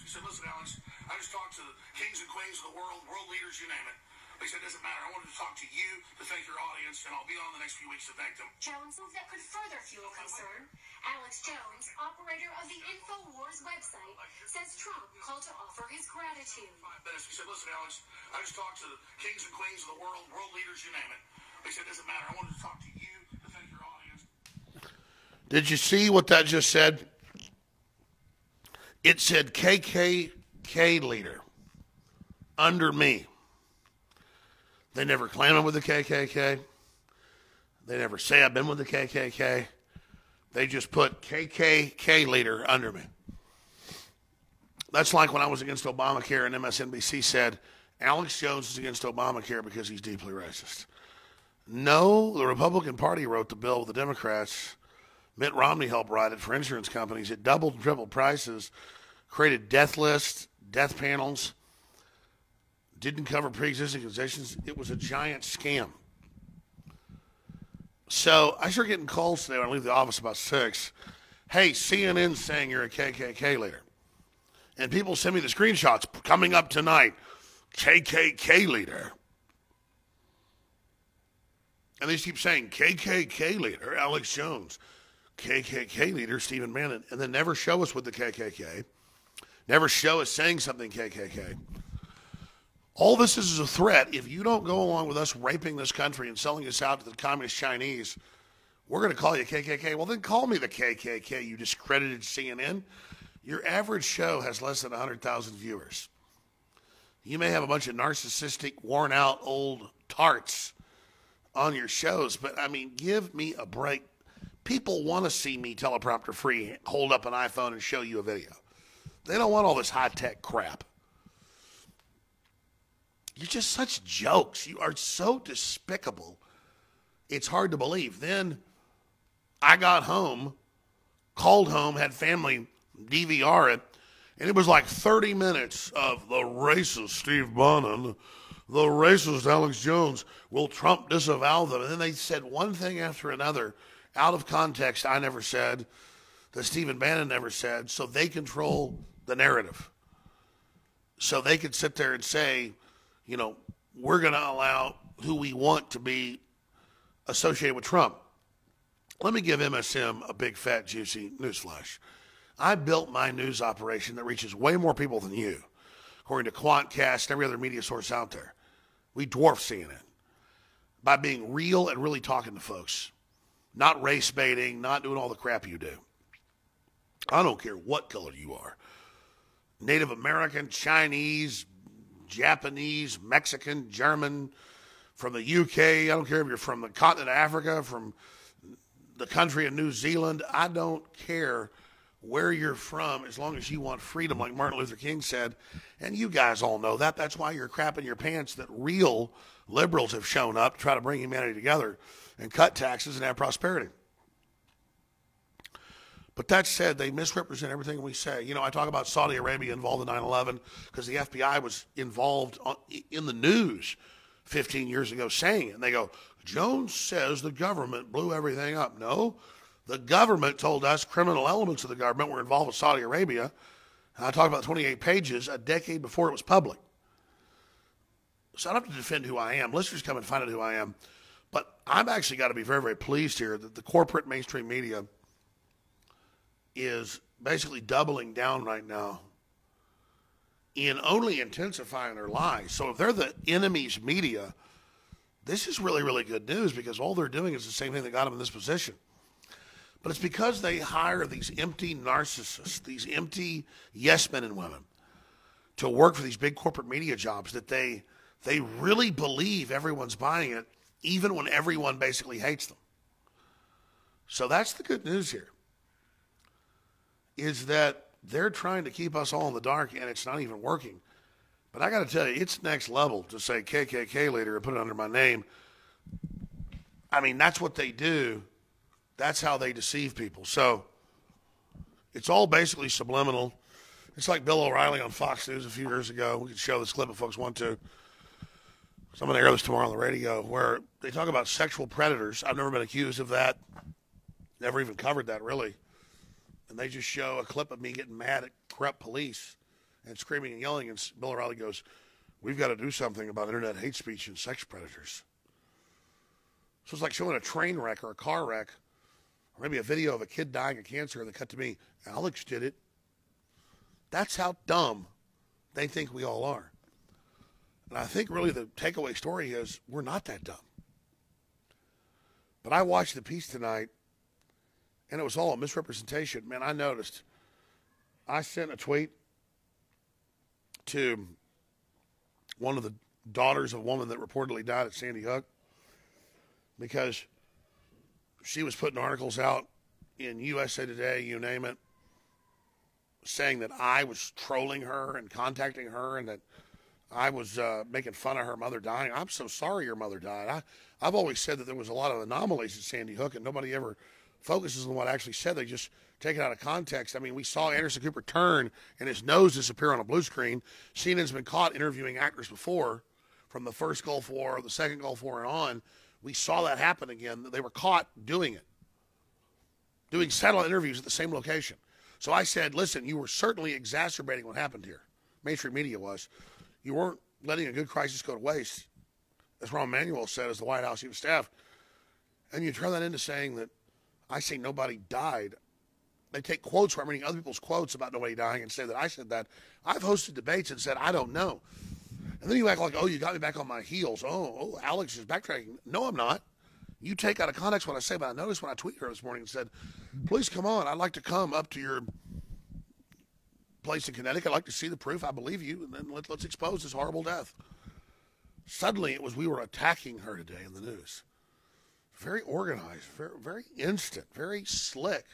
He said, listen, Alex, I just talked to the kings and queens of the world, world leaders, you name it. He said, it doesn't matter. I wanted to talk to you to thank your audience, and I'll be on the next few weeks to thank them. Jones that could further fuel concern. Alex Jones, operator of the InfoWars website, says Trump called to offer his gratitude. 5 minutes. He said, listen, Alex, I just talked to the kings and queens of the world, world leaders, you name it. He said, it doesn't matter. I wanted to talk to you to thank your audience. Did you see what that just said? It said KKK leader under me. They never claim I'm with the KKK. They never say I've been with the KKK. They just put KKK leader under me. That's like when I was against Obamacare and MSNBC said, Alex Jones is against Obamacare because he's deeply racist. No, the Republican Party wrote the bill with the Democrats. Mitt Romney helped write it for insurance companies. It doubled and tripled prices, created death lists, death panels, didn't cover pre-existing conditions. It was a giant scam. So I start getting calls today when I leave the office about 6. Hey, CNN's saying you're a KKK leader. And people send me the screenshots coming up tonight. KKK leader. And they just keep saying KKK leader, Alex Jones. KKK leader, Stephen Bannon. And then never show us with the KKK. Never show us saying something KKK. All this is a threat. If you don't go along with us raping this country and selling us out to the communist Chinese, we're going to call you KKK. Well, then call me the KKK, you discredited CNN. Your average show has less than 100,000 viewers. You may have a bunch of narcissistic, worn-out old tarts on your shows, but, I mean, give me a break. People want to see me teleprompter-free, hold up an iPhone and show you a video. They don't want all this high-tech crap. You're just such jokes. You are so despicable. It's hard to believe. Then I got home, called home, had family DVR it, and it was like 30 minutes of the racist Steve Bannon, the racist Alex Jones. Will Trump disavow them? And then they said one thing after another, out of context, I never said, that Stephen Bannon never said, so they control the narrative. So they could sit there and say, you know, we're going to allow who we want to be associated with Trump. Let me give MSM a big, fat, juicy newsflash. I built my news operation that reaches way more people than you, according to Quantcast and every other media source out there. We dwarf CNN by being real and really talking to folks, not race baiting, not doing all the crap you do. I don't care what color you are. Native American, Chinese, Japanese, Mexican, German, from the UK. I don't care if you're from the continent of Africa, from the country of New Zealand. I don't care where you're from as long as you want freedom, like Martin Luther King said. And you guys all know that. That's why you're crapping your pants that real liberals have shown up to try to bring humanity together and cut taxes and have prosperity. But that said, they misrepresent everything we say. You know, I talk about Saudi Arabia involved in 9/11 because the FBI was involved in the news 15 years ago saying it. And they go, Jones says the government blew everything up. No, the government told us criminal elements of the government were involved with Saudi Arabia. And I talked about 28 pages a decade before it was public. So I don't have to defend who I am. Listeners come and find out who I am. But I've actually got to be very, very pleased here that the corporate mainstream media is basically doubling down right now in only intensifying their lies. So if they're the enemy's media, this is really, really good news because all they're doing is the same thing that got them in this position. But it's because they hire these empty narcissists, these empty yes men and women to work for these big corporate media jobs that they really believe everyone's buying it, even when everyone basically hates them. So that's the good news here, is that they're trying to keep us all in the dark, and it's not even working. But I got to tell you, it's next level to say KKK leader and put it under my name. I mean, that's what they do. That's how they deceive people. So it's all basically subliminal. It's like Bill O'Reilly on Fox News a few years ago. We could show this clip if folks want to. So I'm going to air this tomorrow on the radio, where they talk about sexual predators. I've never been accused of that. Never even covered that, really. And they just show a clip of me getting mad at corrupt police and screaming and yelling, and Bill O'Reilly goes, we've got to do something about internet hate speech and sex predators. So it's like showing a train wreck or a car wreck, or maybe a video of a kid dying of cancer, and they cut to me, Alex did it. That's how dumb they think we all are. And I think really the takeaway story is we're not that dumb. But I watched the piece tonight, and it was all a misrepresentation. Man, I noticed. I sent a tweet to one of the daughters of a woman that reportedly died at Sandy Hook because she was putting articles out in USA Today, you name it, saying that I was trolling her and contacting her and that I was making fun of her mother dying. I'm so sorry your mother died. I've always said that there was a lot of anomalies at Sandy Hook, and nobody ever focuses on what I actually said. They just take it out of context. I mean, we saw Anderson Cooper turn and his nose disappear on a blue screen. CNN's been caught interviewing actors before, from the first Gulf War, the second Gulf War, and on. We saw that happen again. They were caught doing it, doing satellite interviews at the same location. So I said, listen, you were certainly exacerbating what happened here. Mainstream media was. You weren't letting a good crisis go to waste, as Rahm Emanuel said, as the White House Chief of Staff. And you turn that into saying that I say nobody died. They take quotes from reading other people's quotes about nobody dying and say that I said that. I've hosted debates and said, I don't know. And then you act like, oh, you got me back on my heels. Oh, Alex is backtracking. No, I'm not. You take out of context what I say, but I noticed when I tweeted her this morning and said, please come on. I'd like to come up to your place in Connecticut. I'd like to see the proof. I believe you. And then let's expose this horrible death. Suddenly it was we were attacking her today in the news. Very organized, very, very instant, very slick.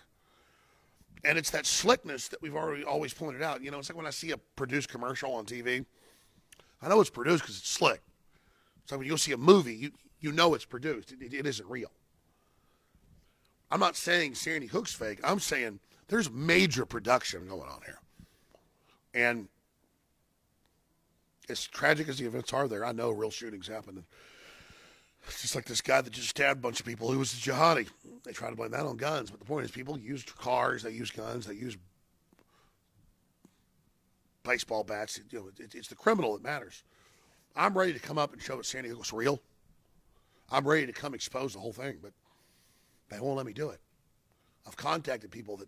And it's that slickness that we've already always pointed out. You know, it's like when I see a produced commercial on TV. I know it's produced because it's slick. So when you'll see a movie, you know it's produced. It isn't real. I'm not saying Sandy Hook's fake. I'm saying there's major production going on here. And as tragic as the events are there, I know real shootings happen. It's just like this guy that just stabbed a bunch of people who was a jihadi. They try to blame that on guns. But the point is people used cars, they used guns, they used baseball bats. You know, it's the criminal that matters. I'm ready to come up and show that Sandy Hook was real. I'm ready to come expose the whole thing, but they won't let me do it. I've contacted people that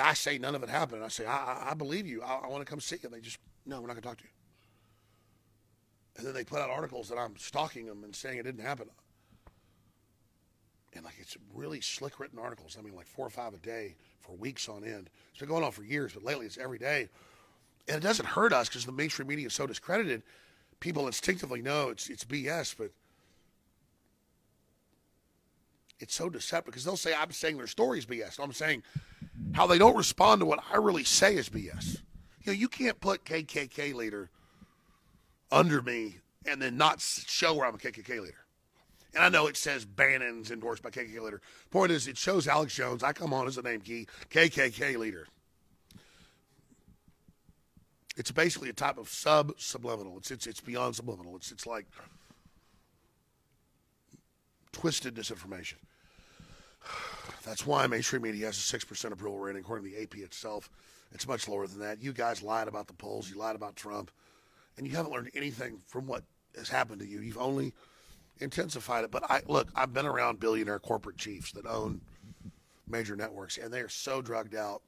I say none of it happened. And I say, I believe you. I want to come see you. And they just, no, we're not going to talk to you. And then they put out articles that I'm stalking them and saying it didn't happen. And like it's really slick written articles. I mean, like 4 or 5 a day for weeks on end. It's been going on for years, but lately it's every day. And it doesn't hurt us because the mainstream media is so discredited. People instinctively know it's BS, but it's so deceptive because they'll say I'm saying their story's BS. I'm saying how they don't respond to what I really say is BS. You know, you can't put KKK leader under me and then not show where I'm a KKK leader. And I know it says Bannon's endorsed by KKK leader. Point is, it shows Alex Jones. I come on as a name key, KKK leader. It's basically a type of subliminal. It's beyond subliminal. It's like twisted disinformation. That's why mainstream media has a 6% approval rating, according to the AP itself. It's much lower than that. You guys lied about the polls. You lied about Trump. And you haven't learned anything from what has happened to you. You've only intensified it. But I've been around billionaire corporate chiefs that own major networks, and they are so drugged out.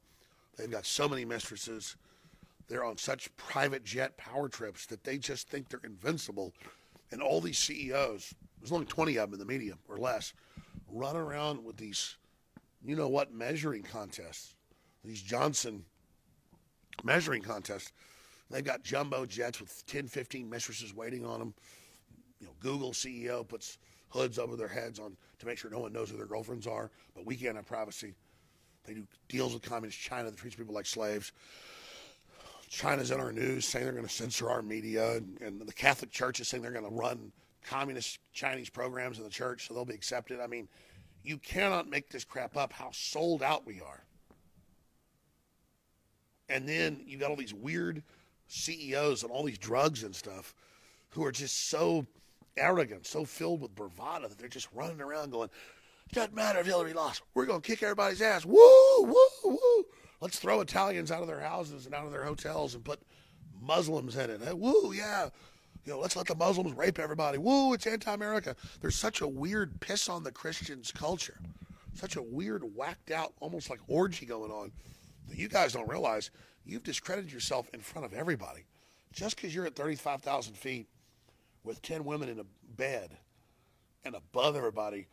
They've got so many mistresses. They're on such private jet power trips that they just think they're invincible. And all these CEOs, there's only 20 of them in the media or less, run around with these, you know what, measuring contests. These Johnson measuring contests. They've got jumbo jets with 10, 15 mistresses waiting on them. You know, Google CEO puts hoods over their heads to make sure no one knows who their girlfriends are, but we can't have privacy. They do deals with communist China that treats people like slaves. China's in our news saying they're going to censor our media, and the Catholic Church is saying they're going to run communist Chinese programs in the church so they'll be accepted. I mean, you cannot make this crap up how sold out we are. And then you got all these weird CEOs and all these drugs and stuff who are just so arrogant, so filled with bravado that they're just running around going, doesn't matter if Hillary lost. We're going to kick everybody's ass. Woo, woo, woo. Let's throw Italians out of their houses and out of their hotels and put Muslims in it. Hey, woo, yeah. Let's let the Muslims rape everybody. Woo, it's anti-America. There's such a weird piss on the Christians culture. Such a weird, whacked out, almost like orgy going on that you guys don't realize you've discredited yourself in front of everybody. Just because you're at 35,000 feet with 10 women in a bed and above everybody,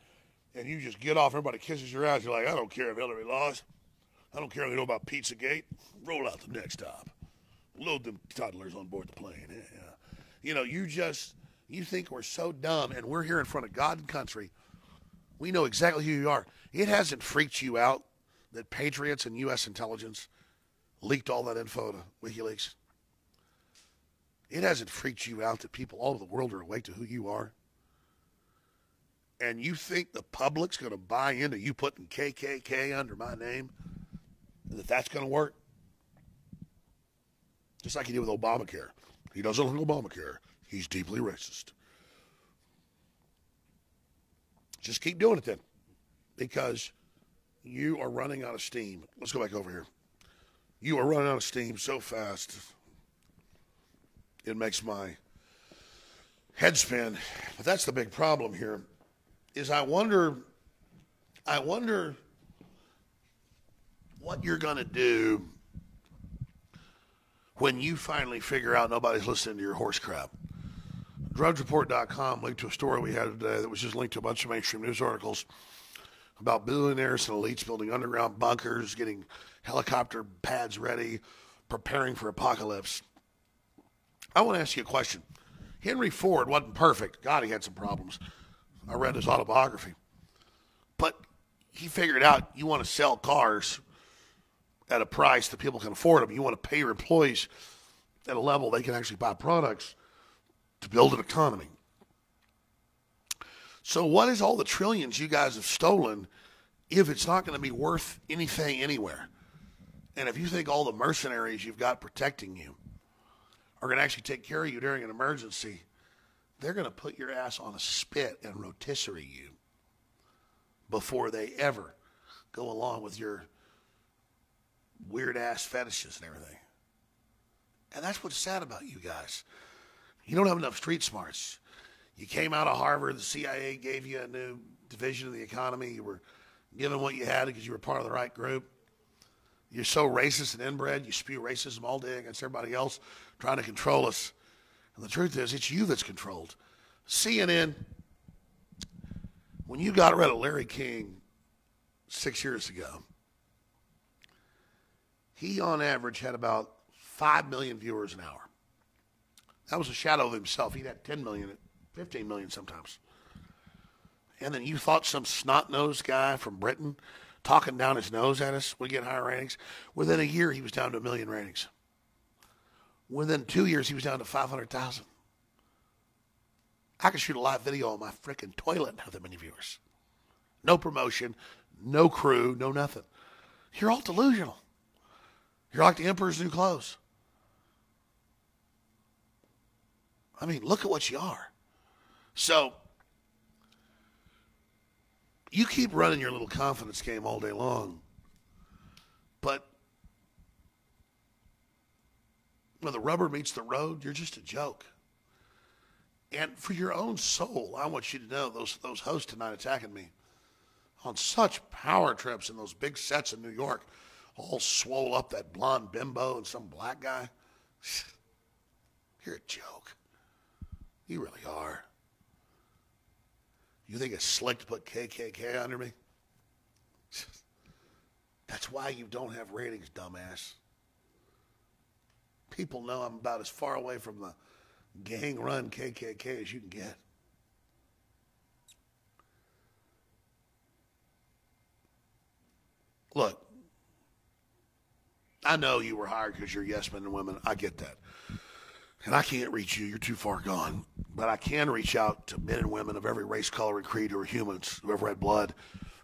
and you just get off, everybody kisses your ass, you're like, I don't care if Hillary lost. I don't care if they know about Pizzagate. Roll out the next stop. Load them toddlers on board the plane. Yeah. You think we're so dumb, and we're here in front of God and country. We know exactly who you are. It hasn't freaked you out that patriots and U.S. intelligence leaked all that info to WikiLeaks. It hasn't freaked you out that people all over the world are awake to who you are. And you think the public's going to buy into you putting KKK under my name? And that's going to work? Just like you did with Obamacare. He doesn't like Obamacare. He's deeply racist. Just keep doing it then. Because you are running out of steam. Let's go back over here. You are running out of steam so fast. It makes my head spin. But that's the big problem here. Is I wonder what you're going to do when you finally figure out nobody's listening to your horse crap. DrudgeReport.com linked to a story we had today that was just linked to a bunch of mainstream news articles about billionaires and elites building underground bunkers, getting helicopter pads ready, preparing for apocalypse. I want to ask you a question. Henry Ford wasn't perfect. God, he had some problems. I read his autobiography. But he figured out you want to sell cars at a price that people can afford them. You want to pay your employees at a level they can actually buy products to build an economy. So what is all the trillions you guys have stolen if it's not going to be worth anything anywhere? And if you think all the mercenaries you've got protecting you are going to actually take care of you during an emergency, they're going to put your ass on a spit and rotisserie you before they ever go along with your weird-ass fetishes and everything. And that's what's sad about you guys. You don't have enough street smarts. You came out of Harvard. The CIA gave you a new division of the economy. You were given what you had because you were part of the right group. You're so racist and inbred. You spew racism all day against everybody else trying to control us. And the truth is, it's you that's controlled. CNN, when you got rid of Larry King 6 years ago, he on average had about 5 million viewers an hour. That was a shadow of himself. He'd had 10 million, 15 million sometimes. And then you thought some snot-nosed guy from Britain talking down his nose at us would get higher ratings. Within a year, he was down to 1 million ratings. Within 2 years, he was down to 500,000. I could shoot a live video on my freaking toilet and have that many viewers. No promotion, no crew, no nothing. You're all delusional. You're like the emperor's new clothes. I mean, look at what you are. So, you keep running your little confidence game all day long, but when the rubber meets the road, you're just a joke. And for your own soul, I want you to know those hosts tonight attacking me on such power trips in those big sets in New York, all swole up, that blonde bimbo and some black guy. You're a joke. You really are. You think it's slick to put KKK under me? That's why you don't have ratings, dumbass. People know I'm about as far away from the gang-run KKK as you can get. Look, I know you were hired because you're yes men and women. I get that. And I can't reach you. You're too far gone. But I can reach out to men and women of every race, color, and creed who are humans, who ever had blood,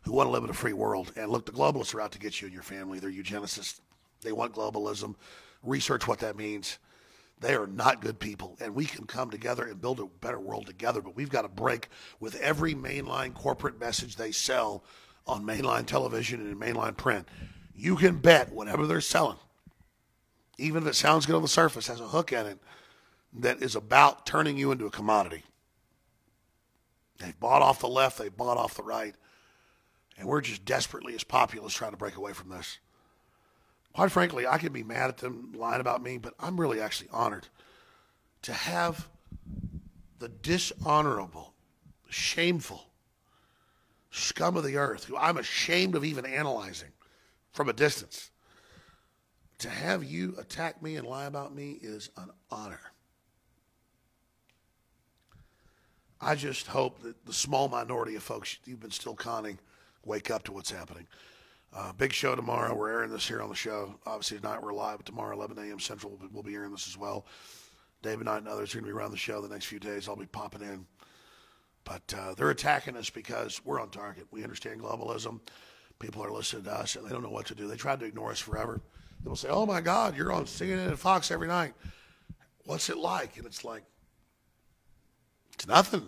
who want to live in a free world. And look, the globalists are out to get you and your family. They're eugenicists. They want globalism. Research what that means. They are not good people. And we can come together and build a better world together. But we've got to break with every mainline corporate message they sell on mainline television and in mainline print. you can bet whatever they're selling, even if it sounds good on the surface, has a hook in it that is about turning you into a commodity. They bought off the left, they bought off the right, and we're just desperately as populists trying to break away from this. Quite frankly, I could be mad at them lying about me, but I'm really actually honored to have the dishonorable, shameful scum of the earth, who I'm ashamed of even analyzing from a distance. To have you attack me and lie about me is an honor. I just hope that the small minority of folks you've been still conning wake up to what's happening. Big show tomorrow. We're airing this here on the show. Obviously tonight we're live, but tomorrow 11 a.m. Central we'll be airing this as well. David Knight and others are going to be around the show the next few days. I'll be popping in. But they're attacking us because we're on target. We understand globalism. People are listening to us, and they don't know what to do. They tried to ignore us forever. They'll say, oh, my God, you're on CNN and Fox every night. What's it like? And it's like, it's nothing.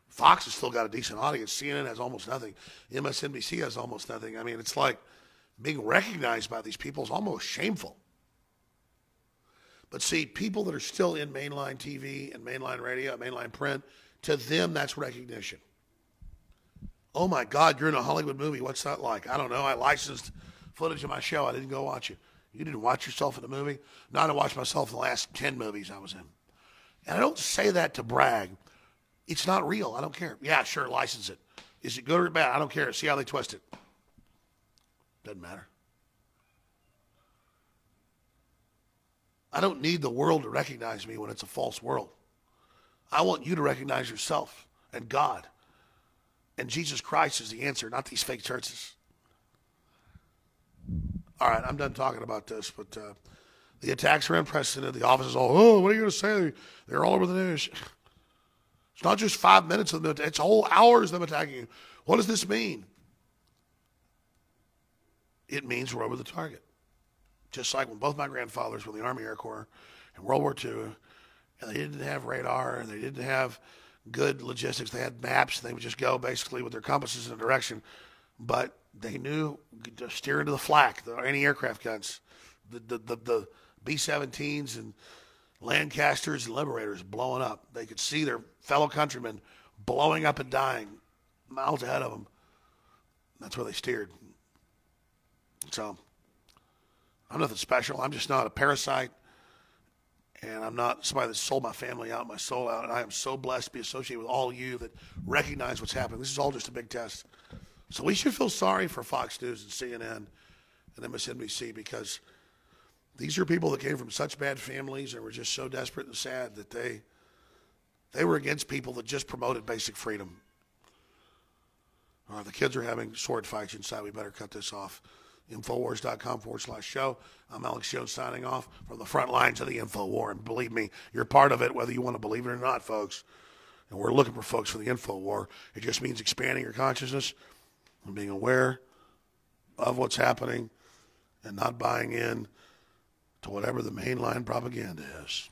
Fox has still got a decent audience. CNN has almost nothing. MSNBC has almost nothing. I mean, it's like being recognized by these people is almost shameful. But see, people that are still in mainline TV and mainline radio, mainline print, to them, that's recognition. Oh, my God, you're in a Hollywood movie. What's that like? I don't know. I licensed footage of my show. I didn't go watch it. You didn't watch yourself in a movie? No, I didn't watch myself in the last 10 movies I was in. And I don't say that to brag. It's not real. I don't care. Yeah, sure, license it. Is it good or bad? I don't care. See how they twist it. Doesn't matter. I don't need the world to recognize me when it's a false world. I want you to recognize yourself and God. And Jesus Christ is the answer, not these fake churches. All right, I'm done talking about this, but the attacks are unprecedented. The office is all, oh, what are you going to say? They're all over the news. It's not just 5 minutes of them. It's whole hours of them attacking you. What does this mean? It means we're over the target. Just like when both my grandfathers were in the Army Air Corps in World War II, and they didn't have radar, and they didn't have good logistics. They had maps, and they would just go basically with their compasses in a direction. But they knew to steer into the flak, the anti-aircraft guns, the B-17s and Lancasters and Liberators blowing up. They could see their fellow countrymen blowing up and dying miles ahead of them. That's where they steered. So I'm nothing special. I'm just not a parasite. And I'm not somebody that sold my family out, my soul out. And I am so blessed to be associated with all of you that recognize what's happening. This is all just a big test. So we should feel sorry for Fox News and CNN and MSNBC, because these are people that came from such bad families and were just so desperate and sad that they were against people that just promoted basic freedom. The kids are having sword fights inside. We better cut this off. Infowars.com/show. I'm Alex Jones signing off from the front lines of the Info War. And believe me, you're part of it, whether you want to believe it or not, folks. And we're looking for folks for the Info War. It just means expanding your consciousness and being aware of what's happening and not buying in to whatever the mainline propaganda is.